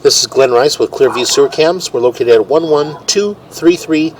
This is Glenn Rice with Clearview Sewer Cams. We're located at 11233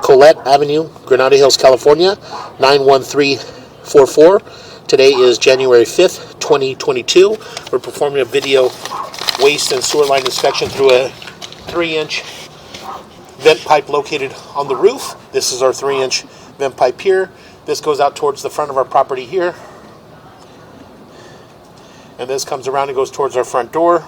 Collett Avenue, Granada Hills, California, 91344. Today is January 5th, 2022. We're performing a video waste and sewer line inspection through a 3-inch vent pipe located on the roof. This is our 3-inch vent pipe here. This goes out towards the front of our property here. And this comes around and goes towards our front door.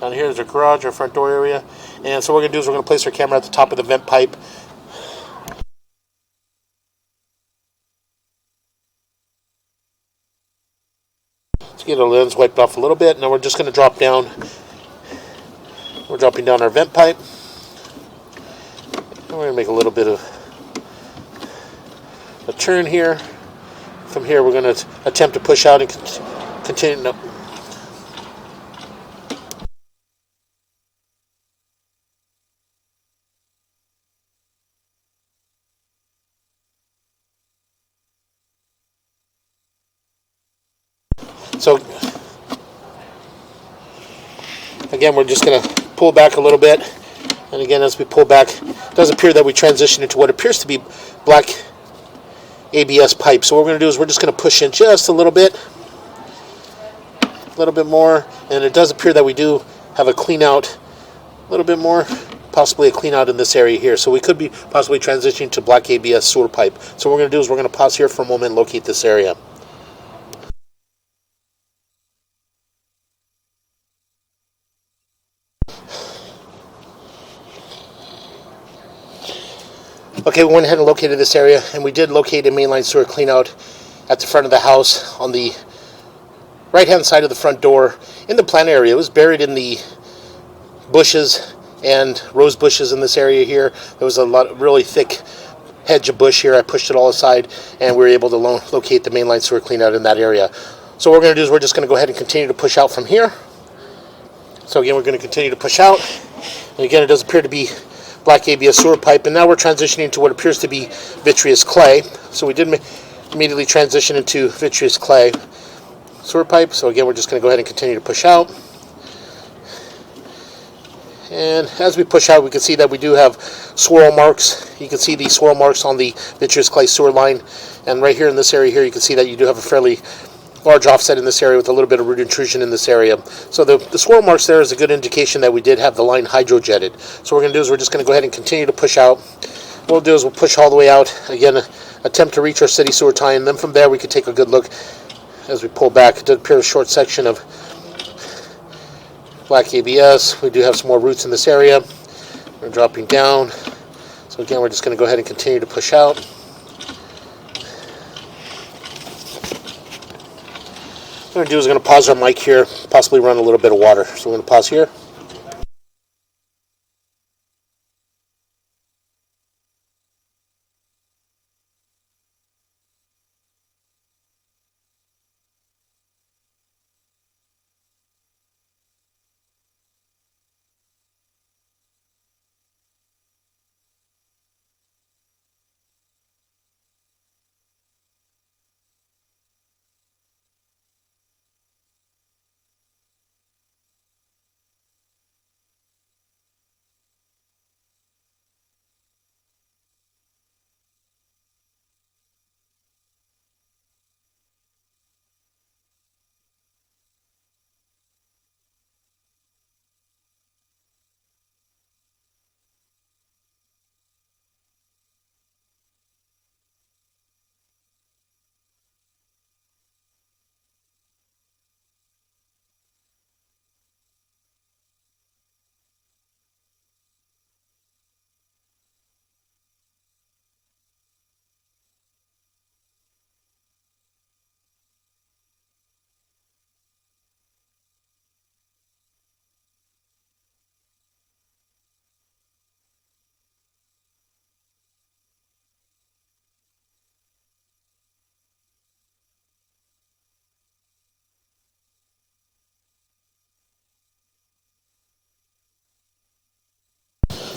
Down here is our garage, our front door area. And so what we're going to do is we're going to place our camera at the top of the vent pipe. Let's get our lens wiped off a little bit. Now we're just going to drop down. We're dropping down our vent pipe. And we're going to make a little bit of a turn here. From here we're going to attempt to push out and continue. No. So again, we're just going to pull back a little bit, and again, as we pull back, it does appear that we transition into what appears to be black ABS pipe. So what we're going to do is we're just going to push in just a little bit more, and it does appear that we do have a clean out, a little bit more, possibly a clean out in this area here. So we could be possibly transitioning to black ABS sewer pipe. So what we're going to do is we're going to pause here for a moment and locate this area. Okay, we went ahead and located this area, and we did locate a mainline sewer cleanout at the front of the house on the right-hand side of the front door in the plant area. It was buried in the bushes and rose bushes in this area here. There was a really thick hedge of bush here. I pushed it all aside, and we were able to locate the mainline sewer cleanout in that area. So what we're going to do is we're just going to go ahead and continue to push out from here. So again, we're going to continue to push out, and again, it does appear to be black ABS sewer pipe, and now we're transitioning to what appears to be vitreous clay. So we did immediately transition into vitreous clay sewer pipe. So again, we're just going to go ahead and continue to push out. And as we push out, we can see that we do have swirl marks. You can see the swirl marks on the vitreous clay sewer line. And right here in this area here, you can see that you do have a fairly large offset in this area with a little bit of root intrusion in this area. So the swirl marks there is a good indication that we did have the line hydrojetted. So what we're going to do is we're just going to go ahead and continue to push out. What we'll do is we'll push all the way out. Again, attempt to reach our city sewer tie, and then from there we could take a good look as we pull back. It does appear a short section of black ABS. We do have some more roots in this area. We're dropping down. So again, we're just going to go ahead and continue to push out. What we're going to do is we're going to pause our mic here, possibly run a little bit of water. So we're going to pause here.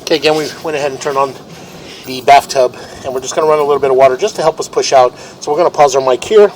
Okay, again, we went ahead and turned on the bathtub, and we're just going to run a little bit of water just to help us push out. So we're going to pause our mic here.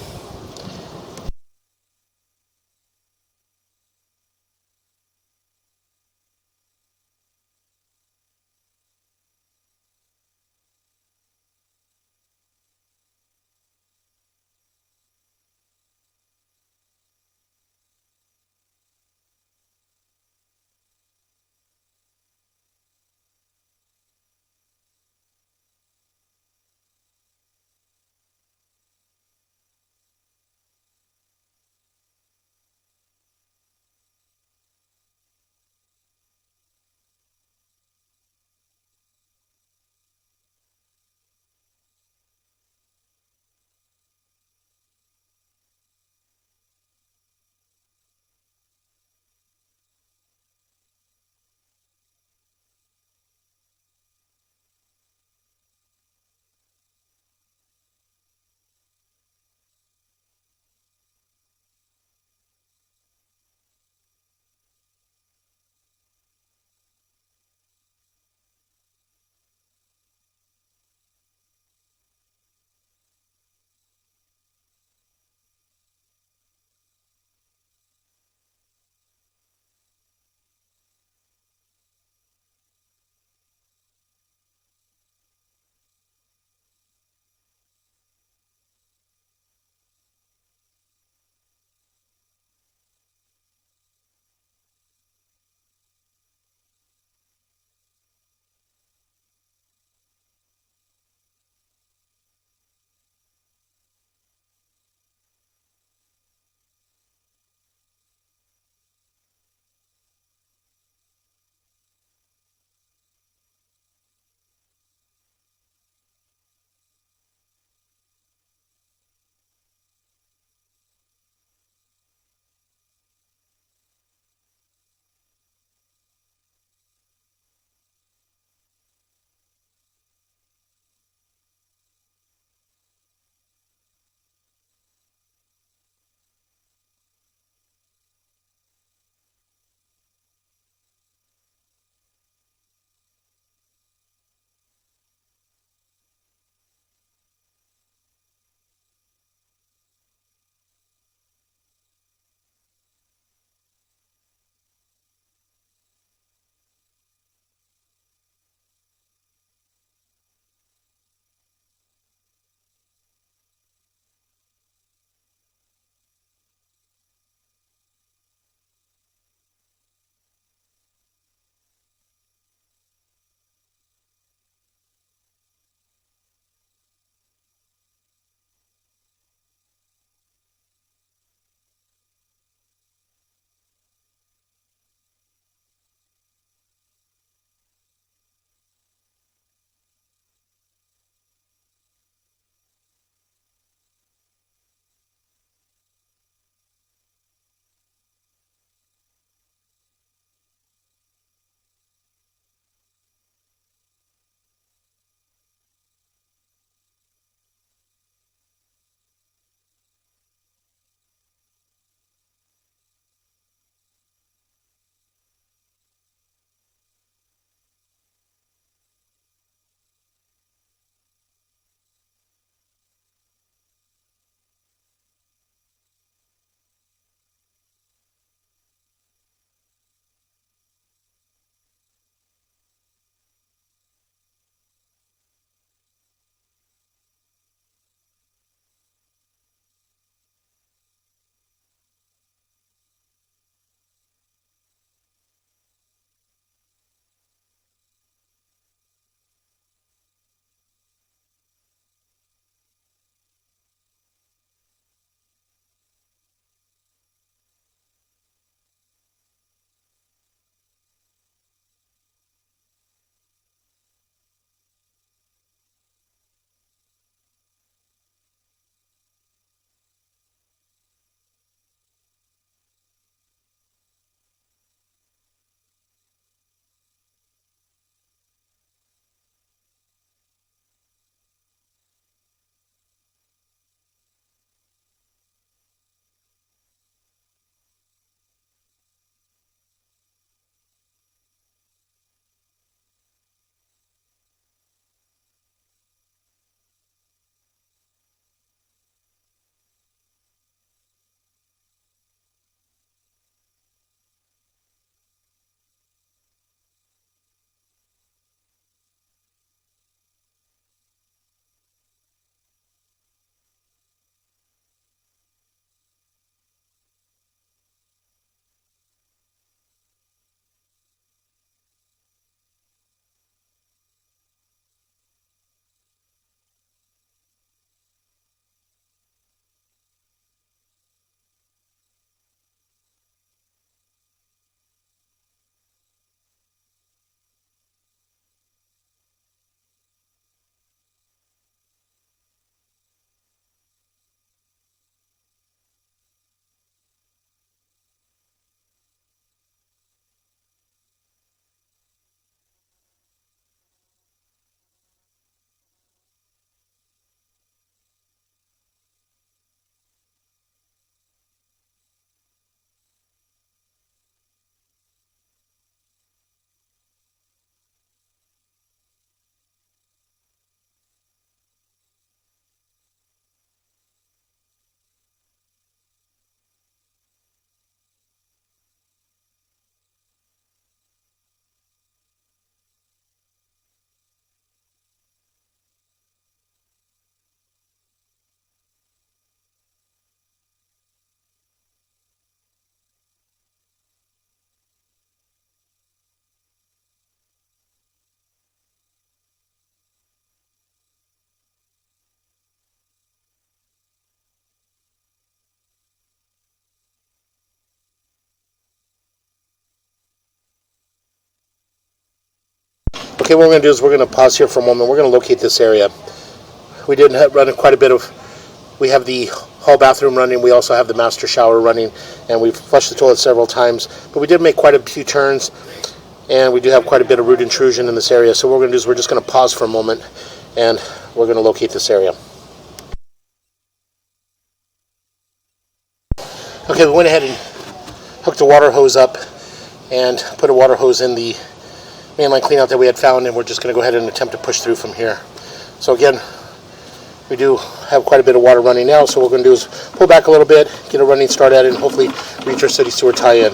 Okay, what we're going to do is we're going to pause here for a moment. We're going to locate this area. We did run quite a bit of... We have the hall bathroom running. We also have the master shower running. And we've flushed the toilet several times. But we did make quite a few turns. And we do have quite a bit of root intrusion in this area. So what we're going to do is we're just going to pause for a moment. And we're going to locate this area. Okay, we went ahead and hooked the water hose up and put a water hose in the mainline cleanout that we had found, and we're just going to go ahead and attempt to push through from here. So again, we do have quite a bit of water running now, so what we're going to do is pull back a little bit, get a running start at it, and hopefully reach our city sewer tie-in.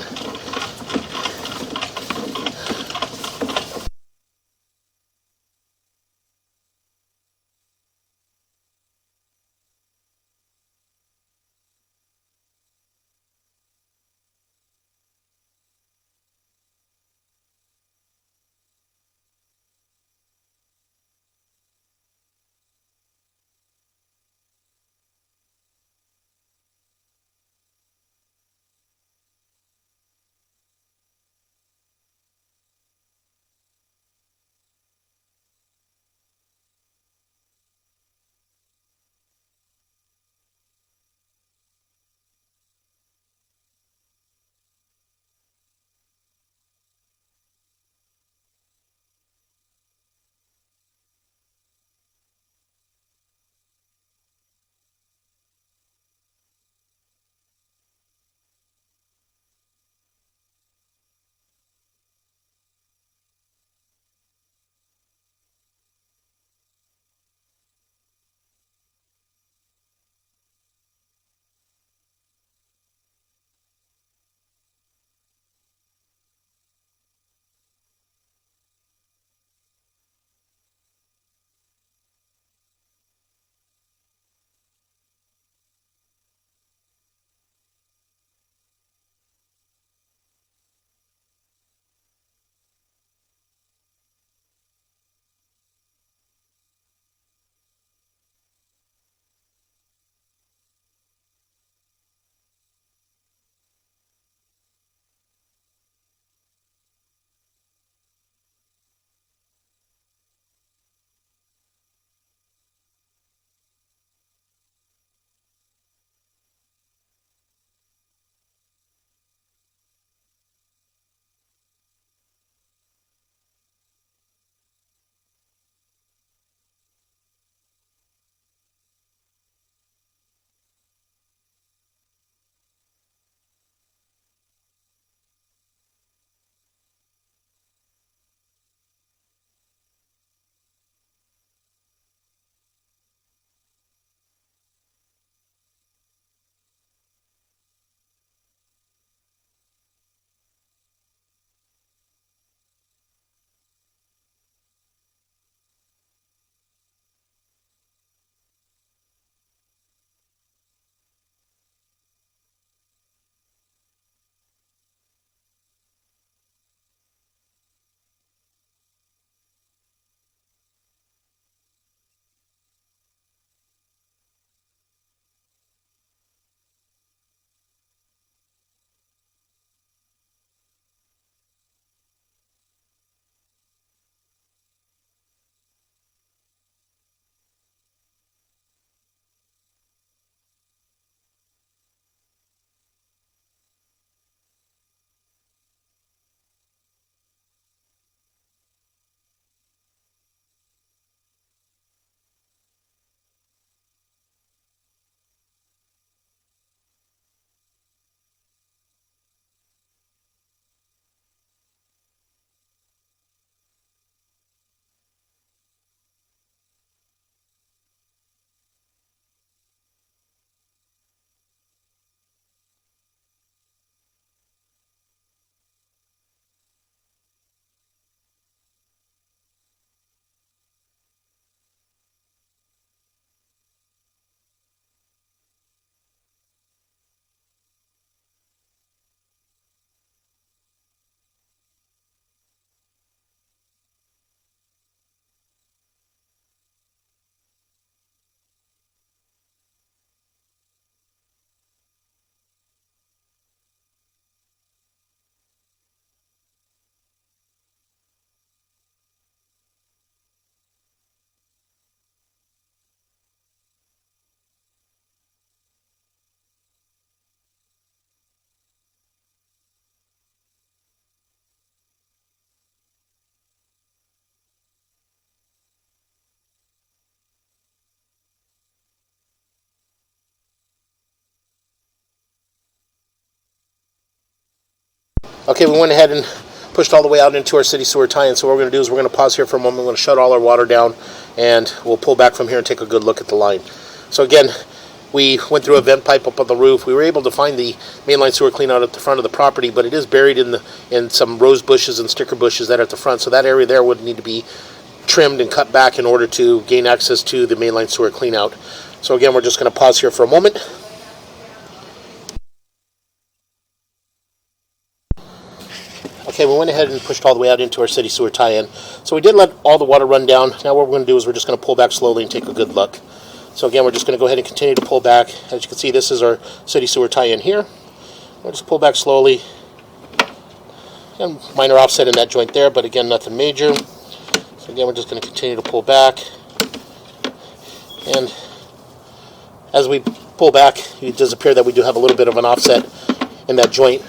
Okay, we went ahead and pushed all the way out into our city sewer tie-in. So what we're going to do is we're going to pause here for a moment. We're going to shut all our water down, and we'll pull back from here and take a good look at the line. So again, we went through a vent pipe up on the roof. We were able to find the mainline sewer clean out at the front of the property, but it is buried in some rose bushes and sticker bushes that are at the front. So that area there would need to be trimmed and cut back in order to gain access to the mainline sewer clean out. So again, we're just going to pause here for a moment. Okay, we went ahead and pushed all the way out into our city sewer tie-in. So we did let all the water run down. Now what we're going to do is we're just going to pull back slowly and take a good look. So again, we're just going to go ahead and continue to pull back. As you can see, this is our city sewer tie-in here. We'll just pull back slowly. And minor offset in that joint there, but again, nothing major. So again, we're just going to continue to pull back. And as we pull back, it does appear that we do have a little bit of an offset in that joint.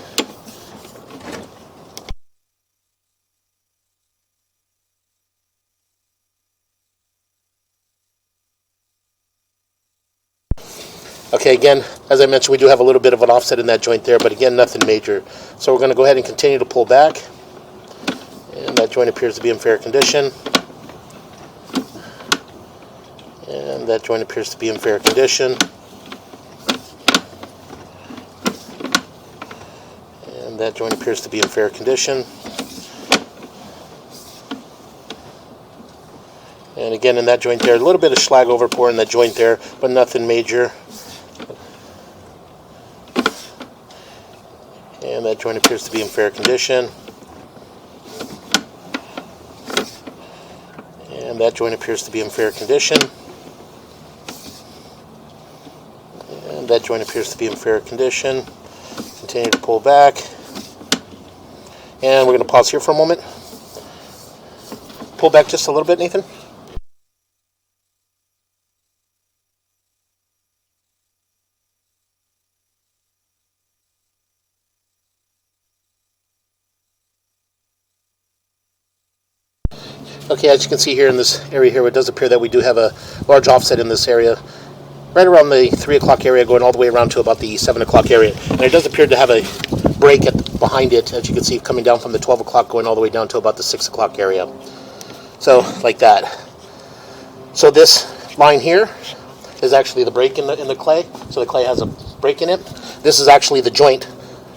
Okay, again, as I mentioned, we do have a little bit of an offset in that joint there, but again, nothing major. So we're going to go ahead and continue to pull back. And that joint appears to be in fair condition. And that joint appears to be in fair condition. And that joint appears to be in fair condition. And again, in that joint there, a little bit of slag overpour in that joint there, but nothing major. And that joint appears to be in fair condition. And that joint appears to be in fair condition. And that joint appears to be in fair condition. Continue to pull back. And we're going to pause here for a moment. Pull back just a little bit, Nathan. Okay, as you can see here in this area here, it does appear that we do have a large offset in this area, right around the 3 o'clock area, going all the way around to about the 7 o'clock area. And it does appear to have a break behind it, as you can see, coming down from the 12 o'clock, going all the way down to about the 6 o'clock area. So, like that. So this line here is actually the break in the clay. So the clay has a break in it. This is actually the joint.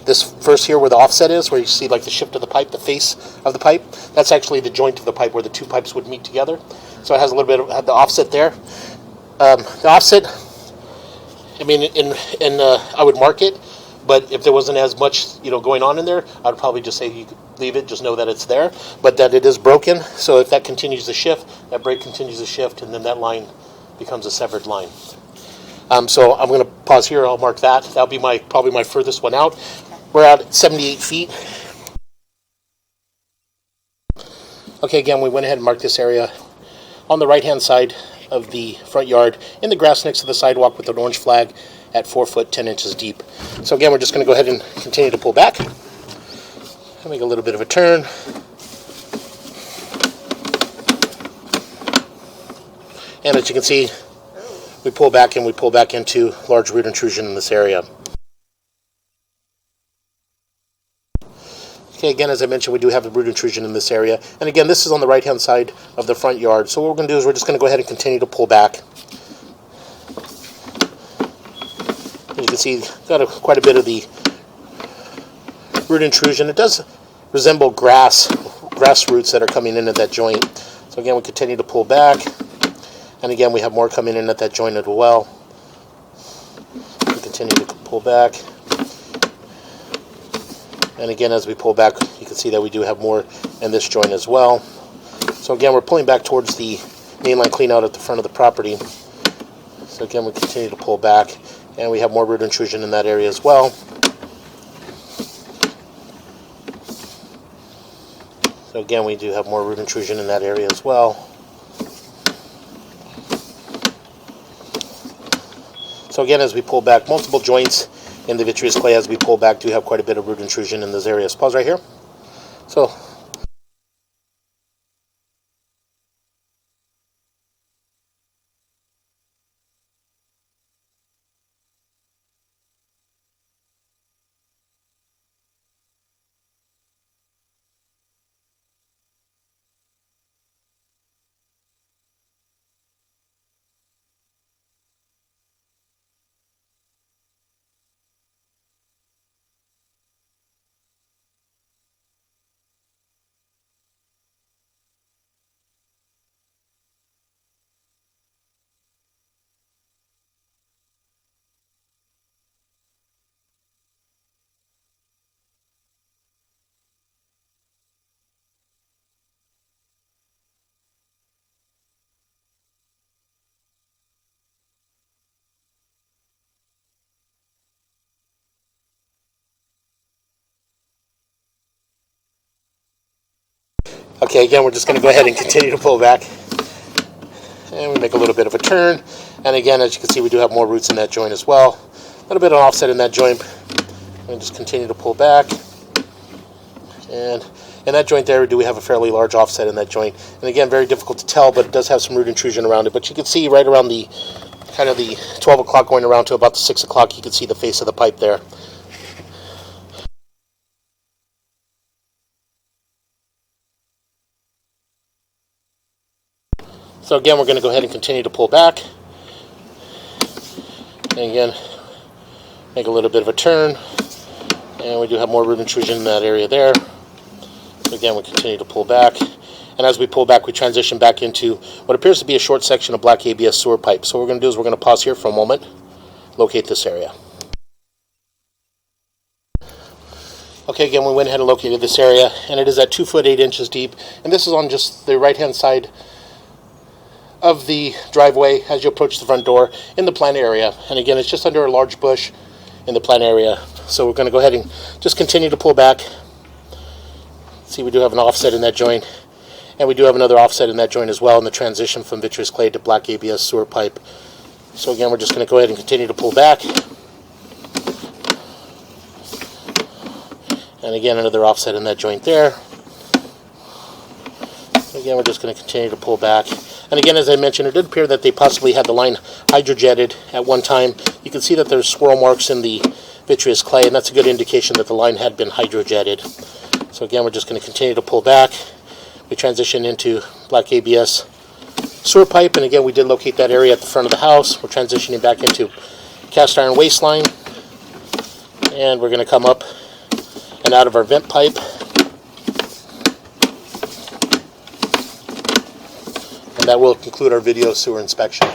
This first here where the offset is, where you see like the shift of the pipe, the face of the pipe, that's actually the joint of the pipe where the two pipes would meet together. So it has a little bit of the offset there. The offset, I mean, I would mark it, but if there wasn't as much, going on in there, I'd probably just say you could leave it, just know that it's there, but that it is broken. So if that continues to shift, that break continues to shift, and then that line becomes a severed line. So I'm going to pause here. I'll mark that. That'll be probably my furthest one out. We're at 78 feet. Okay, again, we went ahead and marked this area on the right-hand side of the front yard in the grass next to the sidewalk with an orange flag at 4 foot 10 inches deep. So again, we're just going to go ahead and continue to pull back. I'll make a little bit of a turn. And as you can see, we pull back and we pull back into large root intrusion in this area. Okay, again, as I mentioned, we do have a root intrusion in this area. And again, this is on the right-hand side of the front yard. So what we're going to do is we're just going to go ahead and continue to pull back. As you can see, got quite a bit of the root intrusion. It does resemble grass roots that are coming in at that joint. So again, we continue to pull back. And again, we have more coming in at that joint as well. We continue to pull back. And again, as we pull back, you can see that we do have more in this joint as well. So again, we're pulling back towards the mainline clean out at the front of the property. So again, we continue to pull back, and we have more root intrusion in that area as well. So again, we do have more root intrusion in that area as well. So again, as we pull back, multiple joints in the vitreous clay as we pull back do have quite a bit of root intrusion in those areas. Pause right here. So Okay, again, we're just going to go ahead and continue to pull back. And we make a little bit of a turn. And again, as you can see, we do have more roots in that joint as well. A little bit of offset in that joint. And just continue to pull back. And in that joint there, we have a fairly large offset in that joint. And again, very difficult to tell, but it does have some root intrusion around it. But you can see right around the kind of the 12 o'clock going around to about the 6 o'clock, you can see the face of the pipe there. So again, we're going to go ahead and continue to pull back. And again, make a little bit of a turn. And we do have more root intrusion in that area there. So again, we continue to pull back. And as we pull back, we transition back into what appears to be a short section of black ABS sewer pipe. So what we're going to do is we're going to pause here for a moment, locate this area. Okay, again, we went ahead and located this area, and it is at 2 foot 8 inches deep. And this is on just the right-hand side of the driveway as you approach the front door in the plant area. And again, it's just under a large bush in the plant area. So we're going to go ahead and just continue to pull back. See, we do have an offset in that joint, and we do have another offset in that joint as well in the transition from vitreous clay to black ABS sewer pipe. So again, we're just going to go ahead and continue to pull back. And again, another offset in that joint there. Again, we're just going to continue to pull back. And again, as I mentioned, it did appear that they possibly had the line hydrojetted at one time. You can see that there's swirl marks in the vitreous clay, and that's a good indication that the line had been hydrojetted. So again, we're just going to continue to pull back. We transition into black ABS sewer pipe, and again, we did locate that area at the front of the house. We're transitioning back into cast iron waistline, and we're going to come up and out of our vent pipe. And that will conclude our video sewer inspection.